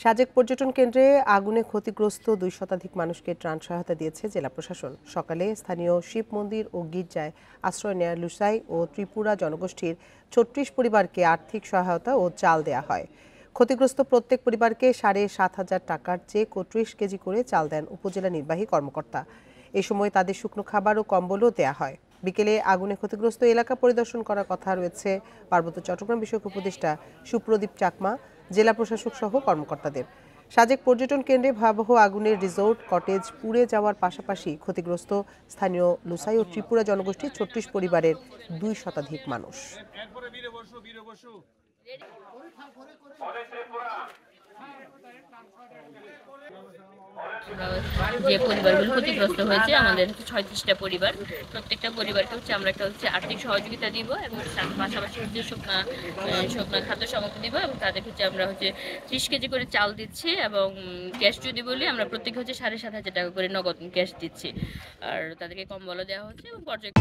সাজেক পর্যটন কেন্দ্রে আগুনে ক্ষতিগ্রস্ত ২ শতাধিক মানুষকে ত্রাণ সহায়তা দিয়েছে জেলা প্রশাসন। সকালে স্থানীয় শিব মন্দির ও গির্জায় আশ্রয় নেয়া লুসাই ও ত্রিপুরা জনগোষ্ঠীর ৩৬ পরিবারকে আর্থিক সহায়তা ও চাল দেয়া হয়। ক্ষতিগ্রস্ত প্রত্যেক পরিবারকে ৭,৫০০ টাকার চেক ও ৩০ কেজি করে চাল দেন উপজেলা নির্বাহী কর্মকর্তা। এ সময় তাদের শুকনো খাবার ও কম্বলও দেয়া হয়। বিকেলে আগুনে ক্ষতিগ্রস্ত এলাকা পরিদর্শন করার কথা রয়েছে পার্বত্য চট্টগ্রাম বিষয়ক উপদেষ্টা সুপ্রদীপ চাকমা, জেলা প্রশাসক সহ কর্মকর্তাদের। সাজেক পর্যটন কেন্দ্রে ভয়াবহ আগুনের রিসোর্ট কটেজ পুড়ে যাওয়ার পাশাপাশি ক্ষতিগ্রস্ত স্থানীয় লুসাই ও ত্রিপুরা জনগোষ্ঠীর ৩৬ পরিবারের ২ শতাধিক মানুষ। যে পরিবারগুলো ক্ষতিগ্রস্ত হয়েছে আমাদের ৩৬টা পরিবার, প্রত্যেকটা পরিবারকে আমরা একটা আর্থিক সহযোগিতা দিব এবং পাশাপাশি শুকনা খাদ্য সামগ্রী দিব এবং তাদেরকে আমরা ৩০ কেজি করে চাল দিচ্ছি এবং ক্যাশ যদি বলি আমরা প্রত্যেকে ৭,৫০০ টাকা করে নগদ ক্যাশ দিচ্ছি আর তাদেরকে কম্বলও দেওয়া হচ্ছে এবং পর্যায়ে